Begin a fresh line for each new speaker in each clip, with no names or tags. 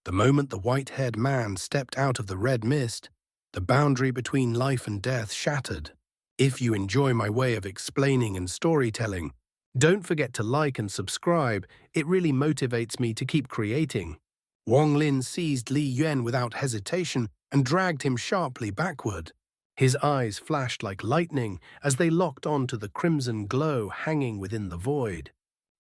The moment the white-haired man stepped out of the red mist, the boundary between life and death shattered. If you enjoy my way of explaining and storytelling, don't forget to like and subscribe. It really motivates me to keep creating. Wang Lin seized Li Yuan without hesitation and dragged him sharply backward. His eyes flashed like lightning as they locked onto the crimson glow hanging within the void.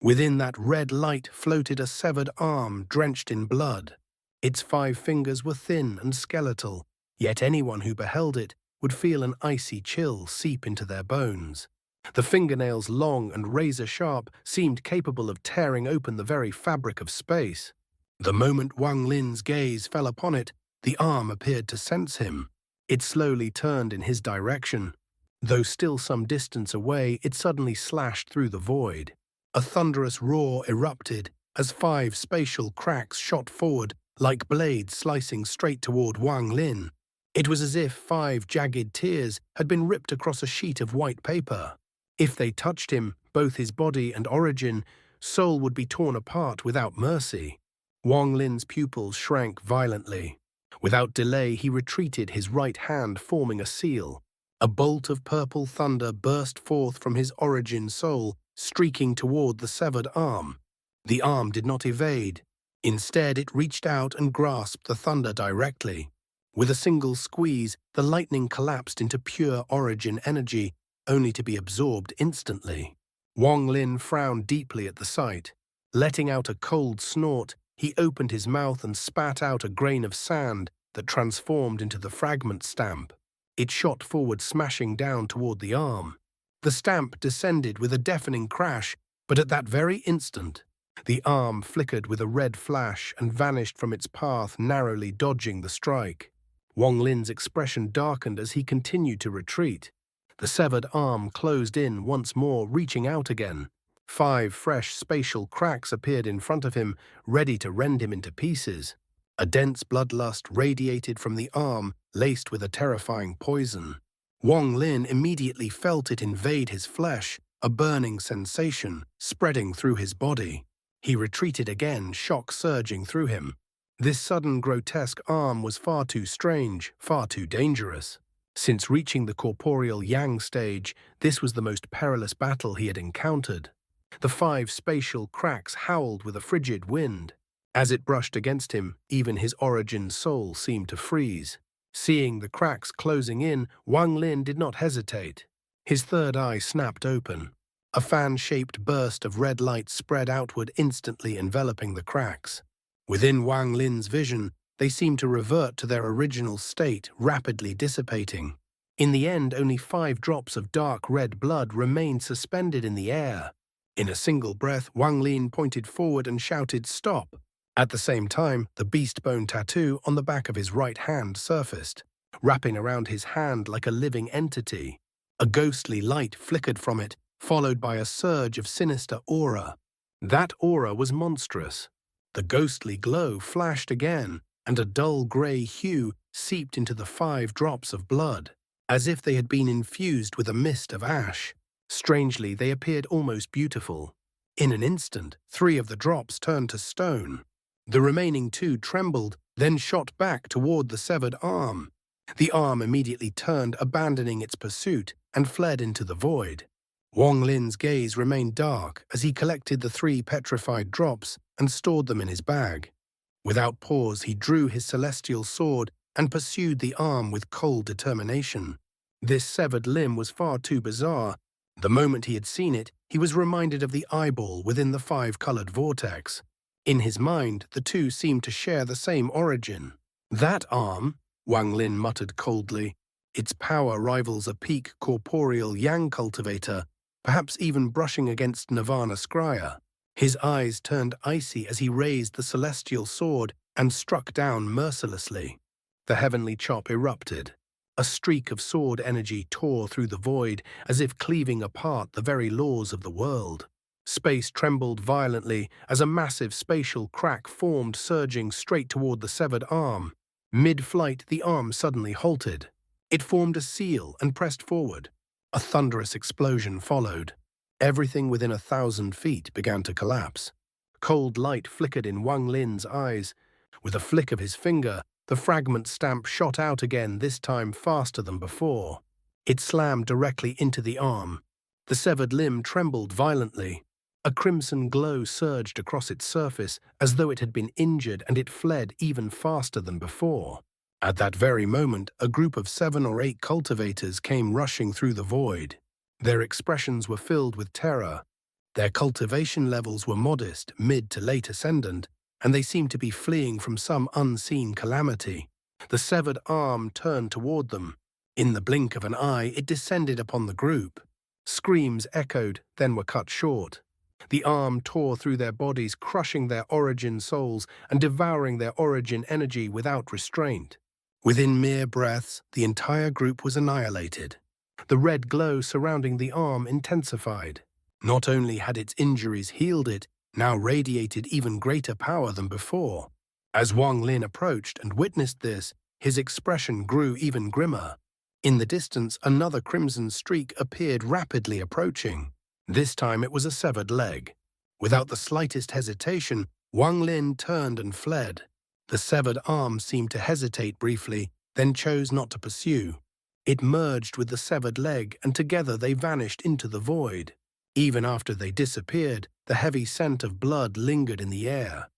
Within that red light floated a severed arm drenched in blood. Its 5 fingers were thin and skeletal, yet anyone who beheld it would feel an icy chill seep into their bones. The fingernails, long and razor-sharp, seemed capable of tearing open the very fabric of space. The moment Wang Lin's gaze fell upon it, the arm appeared to sense him. It slowly turned in his direction. Though still some distance away, it suddenly slashed through the void. A thunderous roar erupted as 5 spatial cracks shot forward like blades slicing straight toward Wang Lin. It was as if 5 jagged tears had been ripped across a sheet of white paper. If they touched him, both his body and origin, soul would be torn apart without mercy. Wang Lin's pupils shrank violently. Without delay, he retreated, his right hand forming a seal. A bolt of purple thunder burst forth from his origin soul, streaking toward the severed arm. The arm did not evade. Instead, it reached out and grasped the thunder directly. With a single squeeze, the lightning collapsed into pure origin energy, only to be absorbed instantly. Wang Lin frowned deeply at the sight. Letting out a cold snort, he opened his mouth and spat out a grain of sand that transformed into the fragment stamp. It shot forward, smashing down toward the arm. The stamp descended with a deafening crash, but at that very instant, the arm flickered with a red flash and vanished from its path, narrowly dodging the strike. Wang Lin's expression darkened as he continued to retreat. The severed arm closed in once more, reaching out again. 5 fresh spatial cracks appeared in front of him, ready to rend him into pieces. A dense bloodlust radiated from the arm, laced with a terrifying poison. Wang Lin immediately felt it invade his flesh, a burning sensation spreading through his body. He retreated again, shock surging through him. This sudden grotesque arm was far too strange, far too dangerous. Since reaching the corporeal Yang stage, this was the most perilous battle he had encountered. The 5 spatial cracks howled with a frigid wind. As it brushed against him, even his origin soul seemed to freeze. Seeing the cracks closing in, Wang Lin did not hesitate. His third eye snapped open. A fan-shaped burst of red light spread outward, instantly enveloping the cracks. Within Wang Lin's vision, they seemed to revert to their original state, rapidly dissipating. In the end, only 5 drops of dark red blood remained suspended in the air. In a single breath, Wang Lin pointed forward and shouted, "Stop!" At the same time, the beast bone tattoo on the back of his right hand surfaced, wrapping around his hand like a living entity. A ghostly light flickered from it, followed by a surge of sinister aura. That aura was monstrous. The ghostly glow flashed again, and a dull grey hue seeped into the 5 drops of blood, as if they had been infused with a mist of ash. Strangely, they appeared almost beautiful. In an instant, 3 of the drops turned to stone. The remaining 2 trembled, then shot back toward the severed arm. The arm immediately turned, abandoning its pursuit, and fled into the void. Wang Lin's gaze remained dark as he collected the 3 petrified drops and stored them in his bag. Without pause, he drew his celestial sword and pursued the arm with cold determination. This severed limb was far too bizarre. The moment he had seen it, he was reminded of the eyeball within the 5-colored vortex. In his mind, the 2 seemed to share the same origin. "That arm," Wang Lin muttered coldly, "its power rivals a peak corporeal Yang cultivator, perhaps even brushing against Nirvana Scryer." His eyes turned icy as he raised the celestial sword and struck down mercilessly. The heavenly chop erupted. A streak of sword energy tore through the void, as if cleaving apart the very laws of the world. Space trembled violently as a massive spatial crack formed, surging straight toward the severed arm. Mid-flight, the arm suddenly halted. It formed a seal and pressed forward. A thunderous explosion followed. Everything within 1,000 feet began to collapse. Cold light flickered in Wang Lin's eyes. With a flick of his finger, the fragment stamp shot out again, this time faster than before. It slammed directly into the arm. The severed limb trembled violently. A crimson glow surged across its surface as though it had been injured, and it fled even faster than before. At that very moment, a group of 7 or 8 cultivators came rushing through the void. Their expressions were filled with terror. Their cultivation levels were modest, mid to late ascendant, and they seemed to be fleeing from some unseen calamity. The severed arm turned toward them. In the blink of an eye, it descended upon the group. Screams echoed, then were cut short. The arm tore through their bodies, crushing their origin souls and devouring their origin energy without restraint. Within mere breaths, the entire group was annihilated. The red glow surrounding the arm intensified. Not only had its injuries healed, it now radiated even greater power than before. As Wang Lin approached and witnessed this, his expression grew even grimmer. In the distance, another crimson streak appeared, rapidly approaching. This time it was a severed leg. Without the slightest hesitation, Wang Lin turned and fled. The severed arm seemed to hesitate briefly, then chose not to pursue. It merged with the severed leg, and together they vanished into the void. Even after they disappeared, the heavy scent of blood lingered in the air.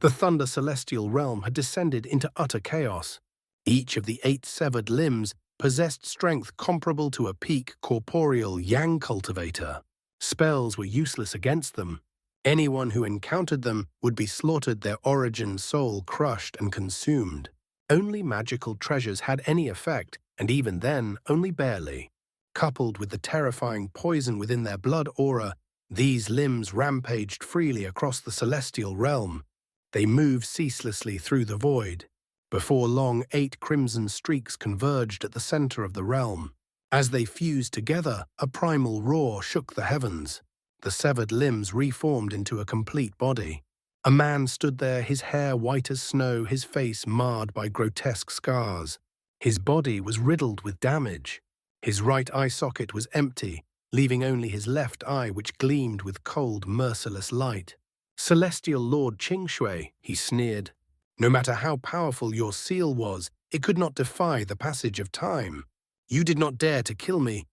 The Thunder Celestial Realm had descended into utter chaos. Each of the 8 severed limbs possessed strength comparable to a peak corporeal Yang cultivator. Spells were useless against them. Anyone who encountered them would be slaughtered, their origin soul crushed and consumed. Only magical treasures had any effect, and even then, only barely. Coupled with the terrifying poison within their blood aura, these limbs rampaged freely across the celestial realm. They moved ceaselessly through the void. Before long, 8 crimson streaks converged at the center of the realm. As they fused together, a primal roar shook the heavens. The severed limbs reformed into a complete body. A man stood there, his hair white as snow, his face marred by grotesque scars. His body was riddled with damage. His right eye socket was empty, leaving only his left eye, which gleamed with cold, merciless light. "Celestial Lord Xianxia," he sneered. "No matter how powerful your seal was, it could not defy the passage of time. You did not dare to kill me.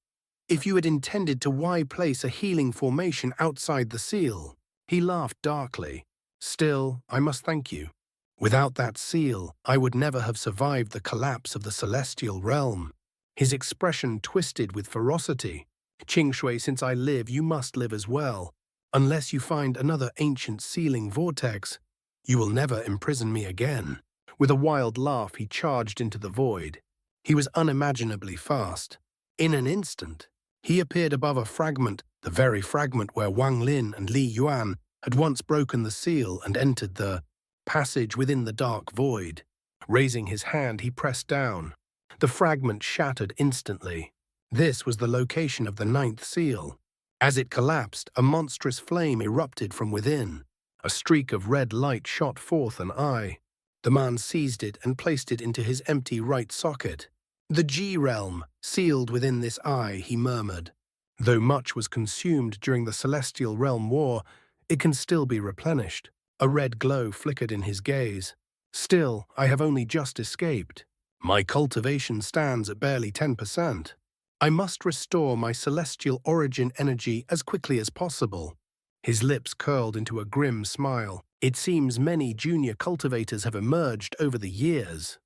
If you had intended to, why place a healing formation outside the seal?" He laughed darkly. "Still, I must thank you. Without that seal, I would never have survived the collapse of the celestial realm." His expression twisted with ferocity. "Xianxia, since I live, you must live as well. Unless you find another ancient sealing vortex, you will never imprison me again." With a wild laugh, he charged into the void. He was unimaginably fast. In an instant, he appeared above a fragment, the very fragment where Wang Lin and Li Yuan had once broken the seal and entered the passage within the dark void. Raising his hand, he pressed down. The fragment shattered instantly. This was the location of the 9th seal. As it collapsed, a monstrous flame erupted from within. A streak of red light shot forth an eye. The man seized it and placed it into his empty right socket. "The G realm, sealed within this eye," he murmured. "Though much was consumed during the Celestial Realm War, it can still be replenished." A red glow flickered in his gaze. "Still, I have only just escaped. My cultivation stands at barely 10%. I must restore my celestial origin energy as quickly as possible." His lips curled into a grim smile. "It seems many junior cultivators have emerged over the years.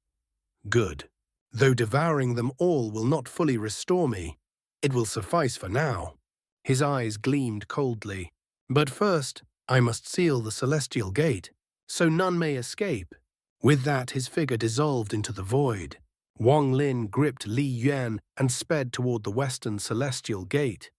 Good. Though devouring them all will not fully restore me, it will suffice for now." His eyes gleamed coldly. "But first, I must seal the celestial gate, so none may escape." With that, his figure dissolved into the void. Wang Lin gripped Li Yuan and sped toward the western celestial gate.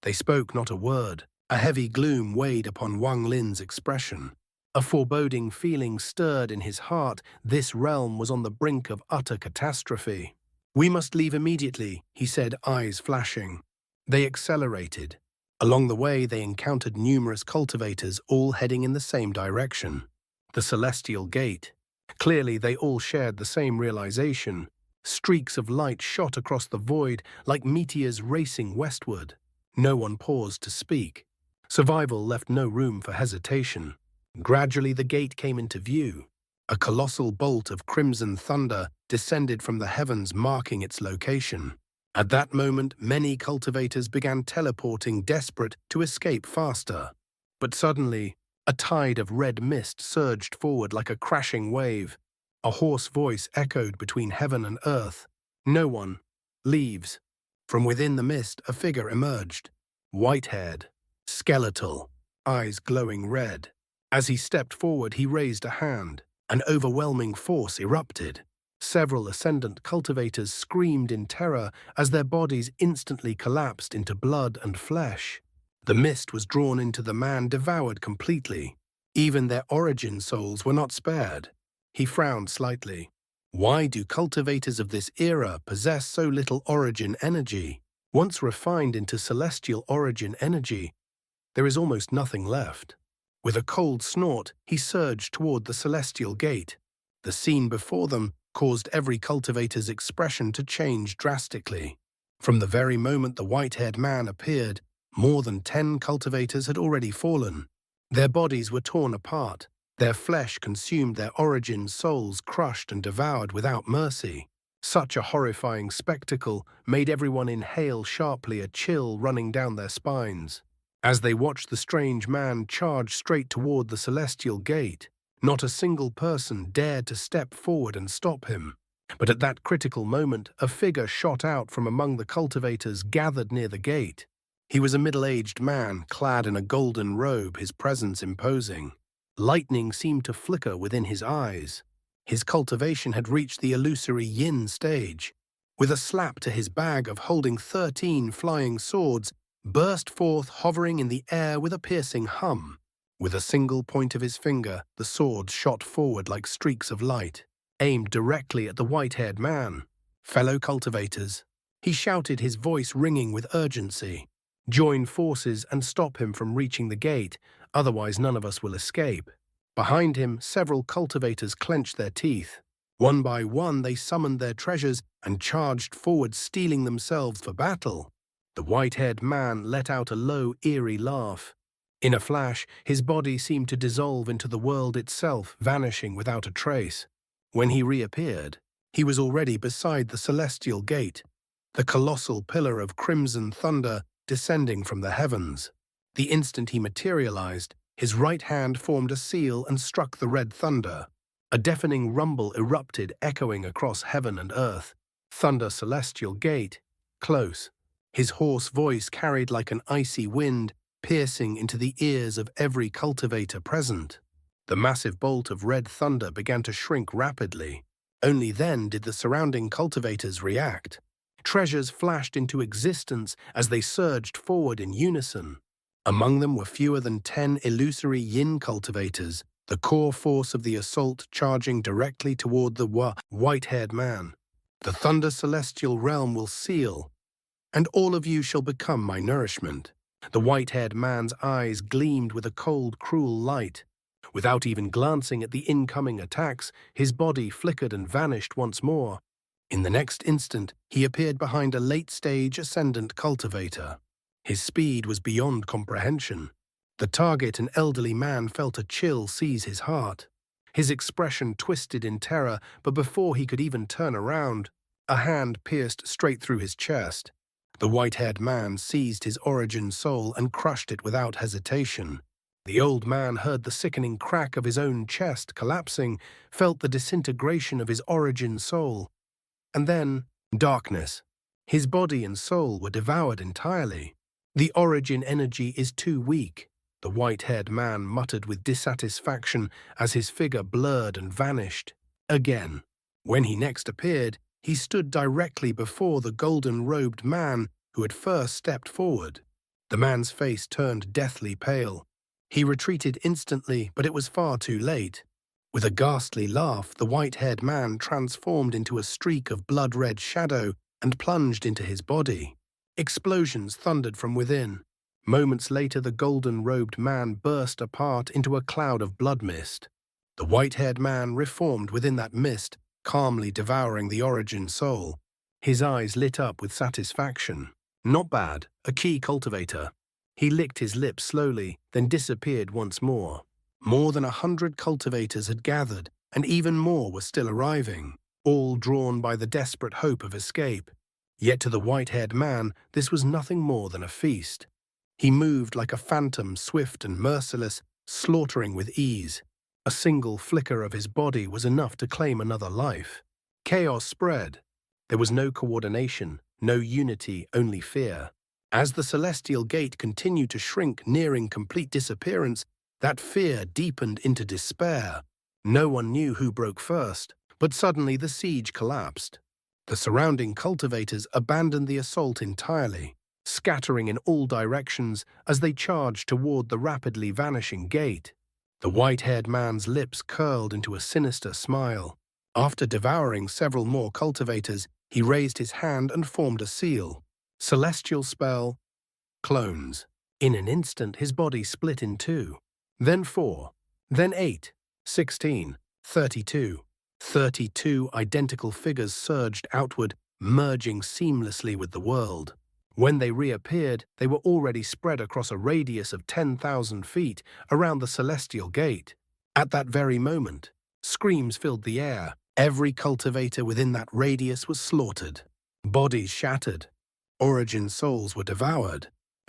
They spoke not a word. A heavy gloom weighed upon Wang Lin's expression. A foreboding feeling stirred in his heart. This realm was on the brink of utter catastrophe. "We must leave immediately," he said, eyes flashing. They accelerated. Along the way, they encountered numerous cultivators, all heading in the same direction. The celestial gate. Clearly, they all shared the same realization. Streaks of light shot across the void like meteors racing westward. No one paused to speak. Survival left no room for hesitation. Gradually, the gate came into view. A colossal bolt of crimson thunder descended from the heavens, marking its location. At that moment, many cultivators began teleporting, desperate to escape faster. But suddenly, a tide of red mist surged forward like a crashing wave. A hoarse voice echoed between heaven and earth. "No one leaves." From within the mist, a figure emerged. White-haired, skeletal, eyes glowing red. As he stepped forward, he raised a hand. An overwhelming force erupted. Several ascendant cultivators screamed in terror as their bodies instantly collapsed into blood and flesh. The mist was drawn into the man, devoured completely. Even their origin souls were not spared. He frowned slightly. Why do cultivators of this era possess so little origin energy? Once refined into celestial origin energy, there is almost nothing left. With a cold snort, he surged toward the celestial gate. The scene before them caused every cultivator's expression to change drastically. From the very moment the white-haired man appeared, more than 10 cultivators had already fallen. Their bodies were torn apart. Their flesh consumed, their origin souls crushed and devoured without mercy. Such a horrifying spectacle made everyone inhale sharply, a chill running down their spines. As they watched the strange man charge straight toward the celestial gate, not a single person dared to step forward and stop him. But at that critical moment, a figure shot out from among the cultivators gathered near the gate. He was a middle-aged man, clad in a golden robe, his presence imposing. Lightning seemed to flicker within his eyes. His cultivation had reached the illusory yin stage. With a slap to his bag of holding 13 flying swords, burst forth, hovering in the air with a piercing hum. With a single point of his finger, the swords shot forward like streaks of light, aimed directly at the white-haired man. "Fellow cultivators," he shouted, his voice ringing with urgency. "Join forces and stop him from reaching the gate, otherwise none of us will escape." Behind him, several cultivators clenched their teeth. One by one, they summoned their treasures and charged forward, steeling themselves for battle. The white-haired man let out a low, eerie laugh. In a flash, his body seemed to dissolve into the world itself, vanishing without a trace. When he reappeared, he was already beside the celestial gate, the colossal pillar of crimson thunder descending from the heavens. The instant he materialized, his right hand formed a seal and struck the red thunder. A deafening rumble erupted, echoing across heaven and earth. "Thunder, celestial gate, close." His hoarse voice carried like an icy wind, piercing into the ears of every cultivator present. The massive bolt of red thunder began to shrink rapidly. Only then did the surrounding cultivators react. Treasures flashed into existence as they surged forward in unison. Among them were fewer than 10 illusory yin cultivators, the core force of the assault charging directly toward the white-haired man. "The thunder celestial realm will seal, and all of you shall become my nourishment." The white-haired man's eyes gleamed with a cold, cruel light. Without even glancing at the incoming attacks, his body flickered and vanished once more. In the next instant, he appeared behind a late-stage ascendant cultivator. His speed was beyond comprehension. The target, an elderly man, felt a chill seize his heart. His expression twisted in terror, but before he could even turn around, a hand pierced straight through his chest. The white-haired man seized his origin soul and crushed it without hesitation. The old man heard the sickening crack of his own chest collapsing, felt the disintegration of his origin soul. And then, darkness. His body and soul were devoured entirely. "The origin energy is too weak," the white-haired man muttered with dissatisfaction as his figure blurred and vanished. Again. When he next appeared, he stood directly before the golden-robed man who had first stepped forward. The man's face turned deathly pale. He retreated instantly, but it was far too late. With a ghastly laugh, the white-haired man transformed into a streak of blood-red shadow and plunged into his body. Explosions thundered from within. Moments later, the golden-robed man burst apart into a cloud of blood mist. The white-haired man reformed within that mist, calmly devouring the origin soul. His eyes lit up with satisfaction. "Not bad, a key cultivator." He licked his lips slowly, then disappeared once more. More than 100 cultivators had gathered, and even more were still arriving, all drawn by the desperate hope of escape. Yet to the white-haired man, this was nothing more than a feast. He moved like a phantom, swift and merciless, slaughtering with ease. A single flicker of his body was enough to claim another life. Chaos spread. There was no coordination, no unity, only fear. As the celestial gate continued to shrink, nearing complete disappearance, that fear deepened into despair. No one knew who broke first, but suddenly the siege collapsed. The surrounding cultivators abandoned the assault entirely, scattering in all directions as they charged toward the rapidly vanishing gate. The white-haired man's lips curled into a sinister smile. After devouring several more cultivators, he raised his hand and formed a seal. Celestial spell, clones. In an instant, his body split in two. Then 4, then 8, 16, 32. 32 identical figures surged outward, merging seamlessly with the world. When they reappeared, they were already spread across a radius of 10,000 feet around the celestial gate. At that very moment, screams filled the air. Every cultivator within that radius was slaughtered. Bodies shattered. Origin souls were devoured.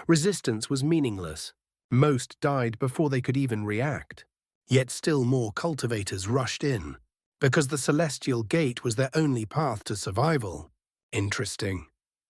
Resistance was meaningless. Most died before they could even react. Yet still more cultivators rushed in, because the celestial gate was their only path to survival. Interesting.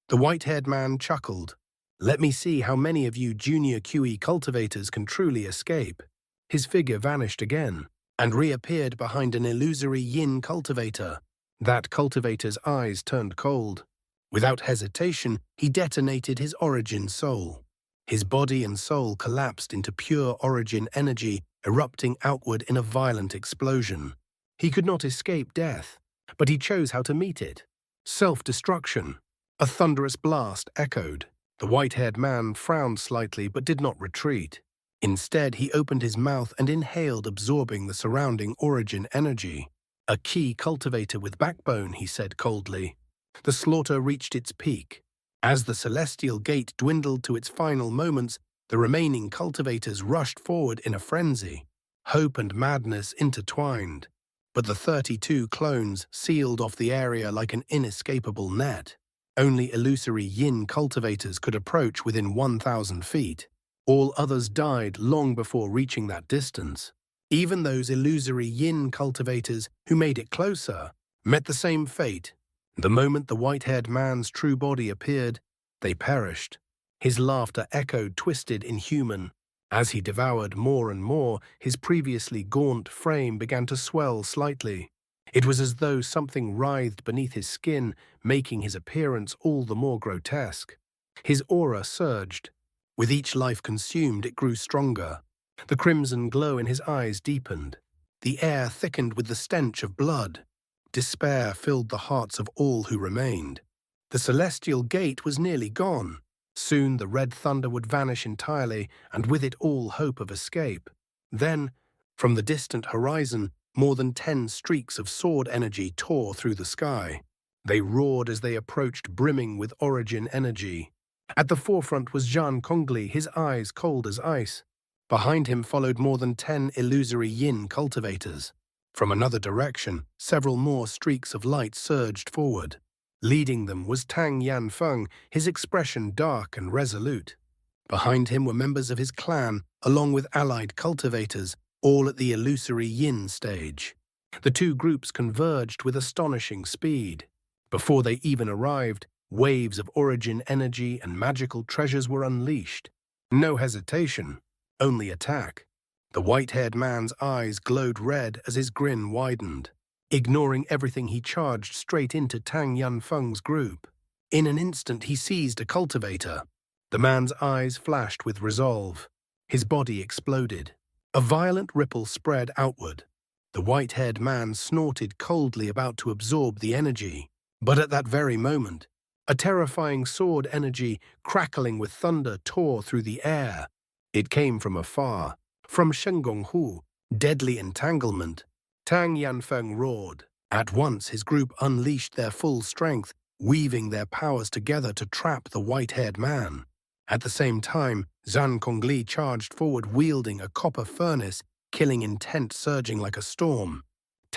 The white-haired man chuckled. Let me see how many of you junior QE cultivators can truly escape. His figure vanished again, and reappeared behind an illusory yin cultivator. That cultivator's eyes turned cold. Without hesitation, he detonated his origin soul. His body and soul collapsed into pure origin energy, erupting outward in a violent explosion. He could not escape death, but he chose how to meet it. Self-destruction. A thunderous blast echoed. The white-haired man frowned slightly but did not retreat. Instead, he opened his mouth and inhaled, absorbing the surrounding origin energy. A key cultivator with backbone, he said coldly. The slaughter reached its peak. As the celestial gate dwindled to its final moments, the remaining cultivators rushed forward in a frenzy. Hope and madness intertwined. But the 32 clones sealed off the area like an inescapable net. Only illusory yin cultivators could approach within 1,000 feet. All others died long before reaching that distance. Even those illusory yin cultivators who made it closer met the same fate. The moment the white-haired man's true body appeared, they perished. His laughter echoed, twisted, inhuman. As he devoured more and more, his previously gaunt frame began to swell slightly. It was as though something writhed beneath his skin, making his appearance all the more grotesque. His aura surged. With each life consumed, it grew stronger. The crimson glow in his eyes deepened. The air thickened with the stench of blood. Despair filled the hearts of all who remained. The celestial gate was nearly gone. Soon the red thunder would vanish entirely, and with it all hope of escape. Then, from the distant horizon, more than 10 streaks of sword energy tore through the sky. They roared as they approached, brimming with origin energy. At the forefront was Zhan Congli, his eyes cold as ice. Behind him followed more than 10 illusory yin cultivators. From another direction, several more streaks of light surged forward. Leading them was Tang Yanfeng, his expression dark and resolute. Behind him were members of his clan, along with allied cultivators, all at the illusory yin stage. The two groups converged with astonishing speed. Before they even arrived, waves of origin energy and magical treasures were unleashed. No hesitation, only attack. The white-haired man's eyes glowed red as his grin widened. Ignoring everything, he charged straight into Tang Yanfeng's group. In an instant, he seized a cultivator. The man's eyes flashed with resolve. His body exploded. A violent ripple spread outward. The white-haired man snorted coldly, about to absorb the energy. But at that very moment, a terrifying sword energy, crackling with thunder, tore through the air. It came from afar, from Shengonghu, deadly entanglement. Tang Yanfeng roared. At once, his group unleashed their full strength, weaving their powers together to trap the white-haired man. At the same time, Zhan Congli charged forward, wielding a copper furnace, killing intent surging like a storm.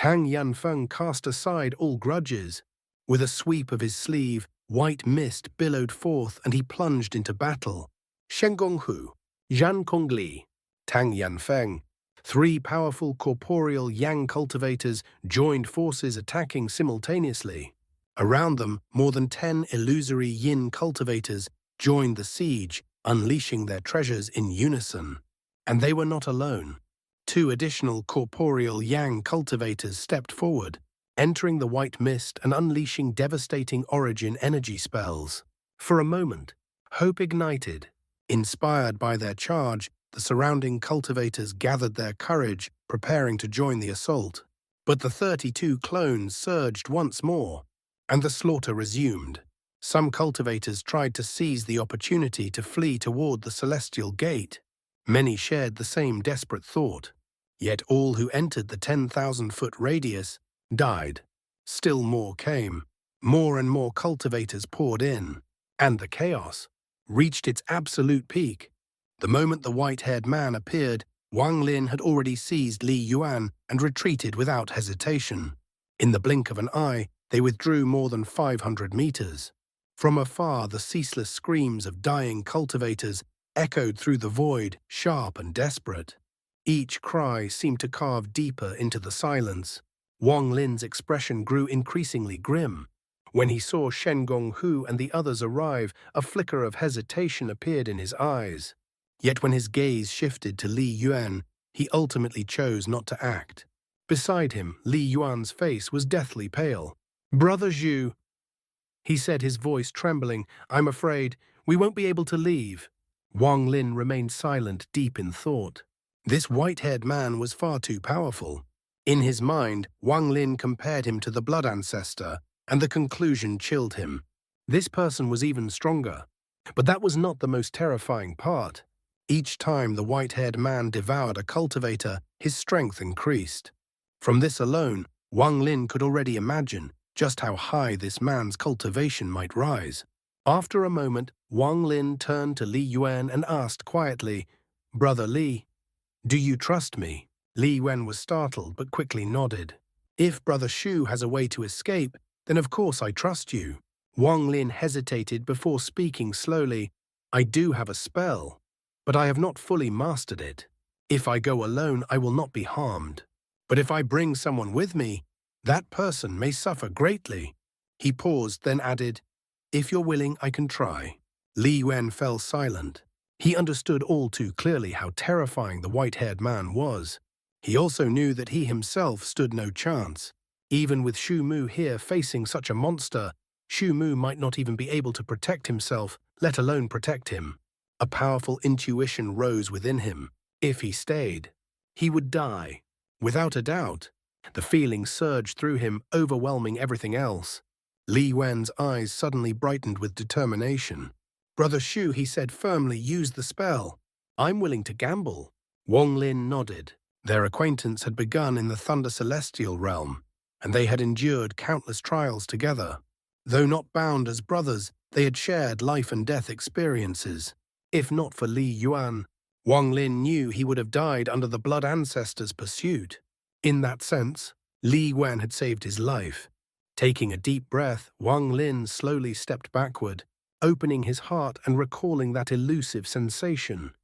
Tang Yanfeng cast aside all grudges. With a sweep of his sleeve, white mist billowed forth and he plunged into battle. Shen Gonghu, Zhan Kongli, Tang Yanfeng, three powerful corporeal yang cultivators joined forces attacking simultaneously. Around them, more than 10 illusory yin cultivators joined the siege, unleashing their treasures in unison. And they were not alone. Two additional corporeal yang cultivators stepped forward, entering the white mist and unleashing devastating origin energy spells. For a moment, hope ignited. Inspired by their charge, the surrounding cultivators gathered their courage, preparing to join the assault. But the 32 clones surged once more, and the slaughter resumed. Some cultivators tried to seize the opportunity to flee toward the celestial gate. Many shared the same desperate thought. Yet all who entered the 10,000-foot radius died. Still more came. More and more cultivators poured in, and the chaos reached its absolute peak. The moment the white-haired man appeared, Wang Lin had already seized Li Yuan and retreated without hesitation. In the blink of an eye, they withdrew more than 500 meters. From afar, the ceaseless screams of dying cultivators echoed through the void, sharp and desperate. Each cry seemed to carve deeper into the silence. Wang Lin's expression grew increasingly grim. When he saw Shen Gonghu and the others arrive, a flicker of hesitation appeared in his eyes. Yet when his gaze shifted to Li Yuan, he ultimately chose not to act. Beside him, Li Yuan's face was deathly pale. "Brother Zhu," he said, his voice trembling, "I'm afraid we won't be able to leave." Wang Lin remained silent, deep in thought. This white-haired man was far too powerful. In his mind, Wang Lin compared him to the blood ancestor, and the conclusion chilled him. This person was even stronger. But that was not the most terrifying part. Each time the white-haired man devoured a cultivator, his strength increased. From this alone, Wang Lin could already imagine just how high this man's cultivation might rise. After a moment, Wang Lin turned to Li Yuan and asked quietly, "Brother Li, do you trust me?" Li Yuan was startled but quickly nodded. "If Brother Shu has a way to escape, then of course I trust you." Wang Lin hesitated before speaking slowly. "I do have a spell, but I have not fully mastered it. If I go alone, I will not be harmed. But if I bring someone with me, that person may suffer greatly." He paused, then added, "If you're willing, I can try." Li Yuan fell silent. He understood all too clearly how terrifying the white-haired man was. He also knew that he himself stood no chance. Even with Shu Mu here facing such a monster, Shu Mu might not even be able to protect himself, let alone protect him. A powerful intuition rose within him. If he stayed, he would die. Without a doubt. The feeling surged through him, overwhelming everything else. Li Yuan's eyes suddenly brightened with determination. "Brother Shu," he said firmly, "use the spell. I'm willing to gamble." Wang Lin nodded. Their acquaintance had begun in the Thunder Celestial realm, and they had endured countless trials together. Though not bound as brothers, they had shared life and death experiences. If not for Li Yuan, Wang Lin knew he would have died under the blood ancestor's pursuit. In that sense, Li Yuan had saved his life. Taking a deep breath, Wang Lin slowly stepped backward, opening his heart and recalling that elusive sensation,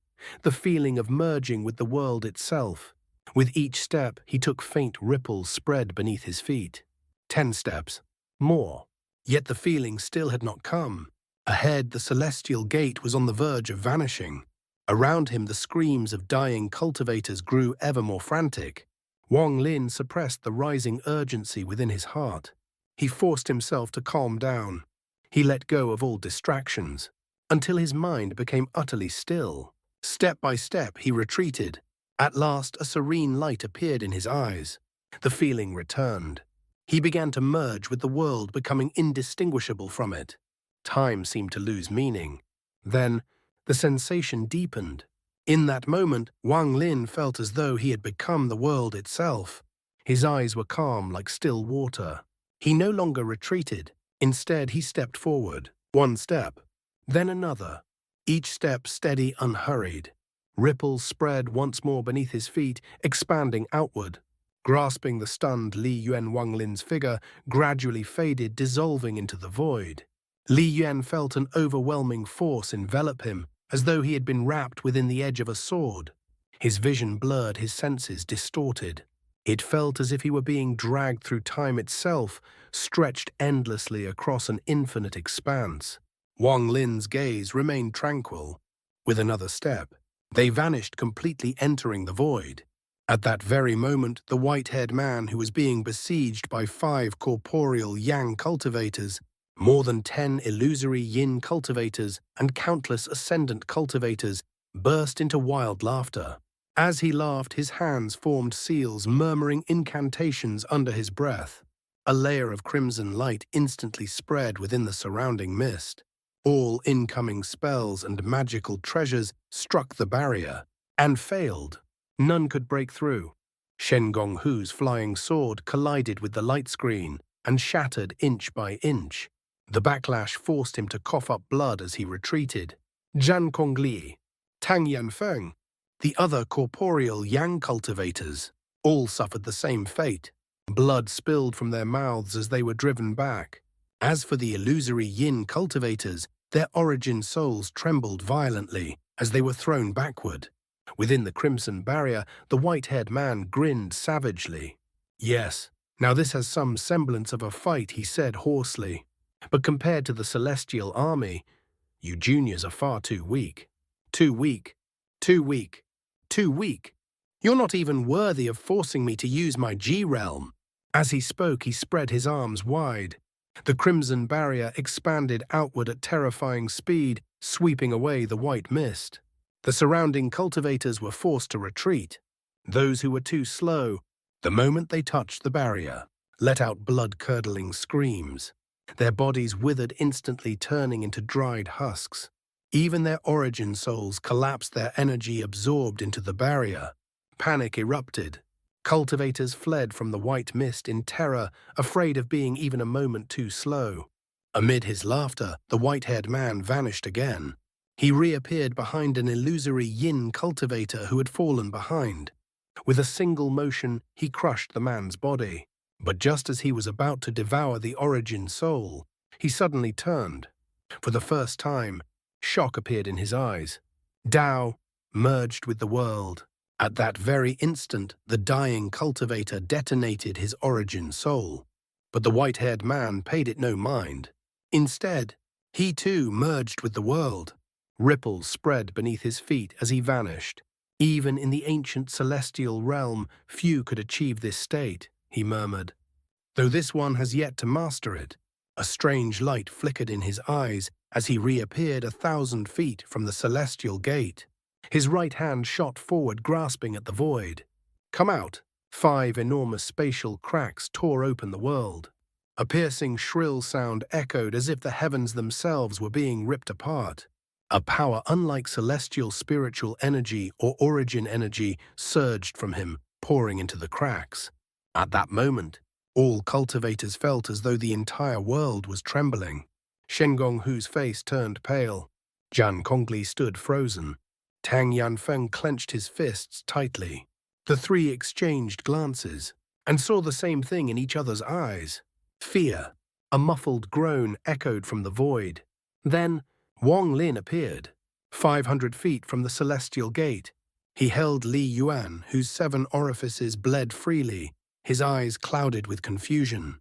the feeling of merging with the world itself. With each step, he took faint ripples spread beneath his feet. 10 steps. More. Yet the feeling still had not come. Ahead, the celestial gate was on the verge of vanishing. Around him, the screams of dying cultivators grew ever more frantic. Wang Lin suppressed the rising urgency within his heart. He forced himself to calm down. He let go of all distractions, until his mind became utterly still. Step by step, he retreated. At last, a serene light appeared in his eyes. The feeling returned. He began to merge with the world, becoming indistinguishable from it. Time seemed to lose meaning. Then, the sensation deepened. In that moment, Wang Lin felt as though he had become the world itself. His eyes were calm like still water. He no longer retreated. Instead, he stepped forward. One step, then another. Each step steady, unhurried. Ripples spread once more beneath his feet, expanding outward. Grasping the stunned Li Yuan, Wang Lin's figure gradually faded, dissolving into the void. Li Yuan felt an overwhelming force envelop him, as though he had been wrapped within the edge of a sword. His vision blurred, his senses distorted. It felt as if he were being dragged through time itself, stretched endlessly across an infinite expanse. Wang Lin's gaze remained tranquil. With another step, they vanished, completely entering the void. At that very moment, the white-haired man who was being besieged by 5 corporeal Yang cultivators, more than 10 illusory Yin cultivators, and countless ascendant cultivators, burst into wild laughter. As he laughed, his hands formed seals, murmuring incantations under his breath. A layer of crimson light instantly spread within the surrounding mist. All incoming spells and magical treasures struck the barrier, and failed. None could break through. Shen Gonghu's flying sword collided with the light screen and shattered inch by inch. The backlash forced him to cough up blood as he retreated. Zhan Kongli, Tang Yanfeng, the other corporeal Yang cultivators, all suffered the same fate. Blood spilled from their mouths as they were driven back. As for the illusory Yin cultivators, their origin souls trembled violently as they were thrown backward. Within the crimson barrier, the white-haired man grinned savagely. "Yes, now this has some semblance of a fight," he said hoarsely. "But compared to the celestial army, you juniors are far too weak. Too weak. Too weak. Too weak. You're not even worthy of forcing me to use my G-realm." As he spoke, he spread his arms wide. The crimson barrier expanded outward at terrifying speed, sweeping away the white mist. The surrounding cultivators were forced to retreat. Those who were too slow, the moment they touched the barrier, let out blood-curdling screams. Their bodies withered instantly, turning into dried husks. Even their origin souls collapsed, their energy absorbed into the barrier. Panic erupted. Cultivators fled from the white mist in terror, afraid of being even a moment too slow. Amid his laughter, the white-haired man vanished again. He reappeared behind an illusory Yin cultivator who had fallen behind. With a single motion, he crushed the man's body. But just as he was about to devour the origin soul, he suddenly turned. For the first time, shock appeared in his eyes. Tao merged with the world. At that very instant, the dying cultivator detonated his origin soul. But the white-haired man paid it no mind. Instead, he too merged with the world. Ripples spread beneath his feet as he vanished. "Even in the ancient celestial realm, few could achieve this state," he murmured. "Though this one has yet to master it." A strange light flickered in his eyes as he reappeared 1,000 feet from the celestial gate. His right hand shot forward, grasping at the void. "Come out!" 5 enormous spatial cracks tore open the world. A piercing, shrill sound echoed as if the heavens themselves were being ripped apart. A power unlike celestial spiritual energy or origin energy surged from him, pouring into the cracks. At that moment, all cultivators felt as though the entire world was trembling. Shen Gonghu's face turned pale. Zhan Kongli stood frozen. Tang Yanfeng clenched his fists tightly. The 3 exchanged glances, and saw the same thing in each other's eyes. Fear. A muffled groan echoed from the void. Then, Wang Lin appeared, 500 feet from the celestial gate. He held Li Yuan, whose 7 orifices bled freely, his eyes clouded with confusion.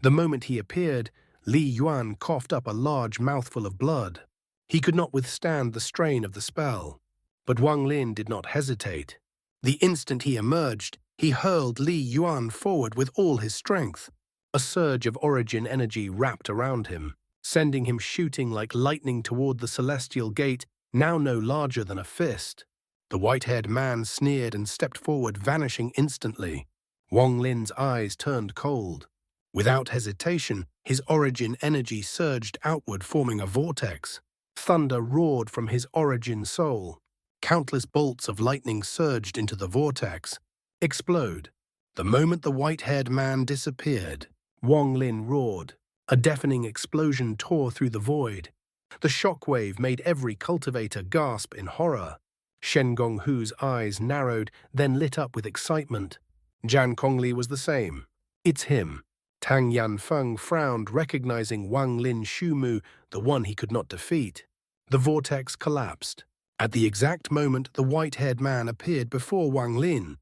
The moment he appeared, Li Yuan coughed up a large mouthful of blood. He could not withstand the strain of the spell. But Wang Lin did not hesitate. The instant he emerged, he hurled Li Yuan forward with all his strength. A surge of origin energy wrapped around him, sending him shooting like lightning toward the celestial gate, now no larger than a fist. The white-haired man sneered and stepped forward, vanishing instantly. Wang Lin's eyes turned cold. Without hesitation, his origin energy surged outward, forming a vortex. Thunder roared from his origin soul. Countless bolts of lightning surged into the vortex. Explode. The moment the white-haired man disappeared, Wang Lin roared. A deafening explosion tore through the void. The shockwave made every cultivator gasp in horror. Shen Gonghu's eyes narrowed, then lit up with excitement. Jian Kongli was the same. It's him. Tang Yanfeng frowned, recognizing Wang Lin Shumu, the one he could not defeat. The vortex collapsed. At the exact moment the white-haired man appeared before Wang Lin.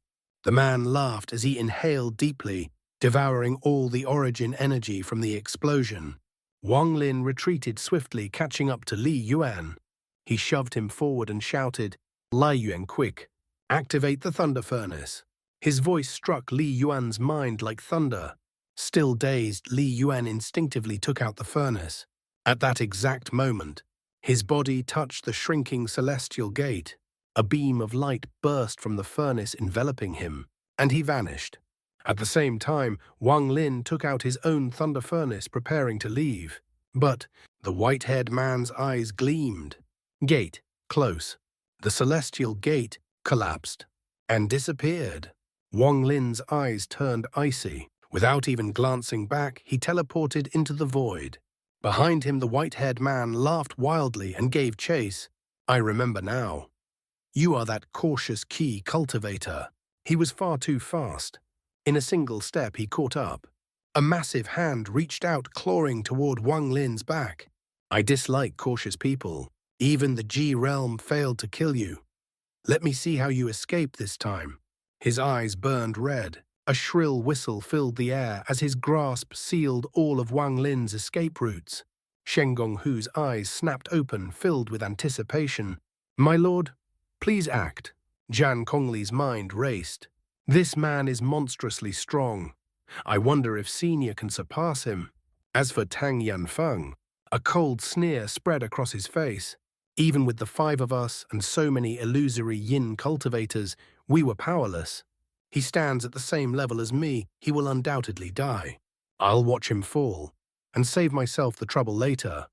The man laughed as he inhaled deeply, devouring all the origin energy from the explosion. Wang Lin retreated swiftly, catching up to Li Yuan. He shoved him forward and shouted, "Li Yuan, quick! Activate the thunder furnace!" His voice struck Li Yuan's mind like thunder. Still dazed, Li Yuan instinctively took out the furnace. At that exact moment, his body touched the shrinking celestial gate. A beam of light burst from the furnace enveloping him, and he vanished. At the same time, Wang Lin took out his own thunder furnace, preparing to leave. But the white-haired man's eyes gleamed. Gate, close. The celestial gate collapsed and disappeared. Wang Lin's eyes turned icy. Without even glancing back, he teleported into the void. Behind him, the white-haired man laughed wildly and gave chase. "I remember now. You are that cautious key cultivator." He was far too fast. In a single step, he caught up. A massive hand reached out, clawing toward Wang Lin's back. "I dislike cautious people. Even the G realm failed to kill you. Let me see how you escape this time." His eyes burned red. A shrill whistle filled the air as his grasp sealed all of Wang Lin's escape routes. Shen Gonghu's eyes snapped open, filled with anticipation. "My lord, please act." Jian Kongli's mind raced. This man is monstrously strong. I wonder if Senior can surpass him. As for Tang Yanfeng, a cold sneer spread across his face. Even with the 5 of us and so many illusory yin cultivators, we were powerless. He stands at the same level as me. He will undoubtedly die. I'll watch him fall and save myself the trouble later.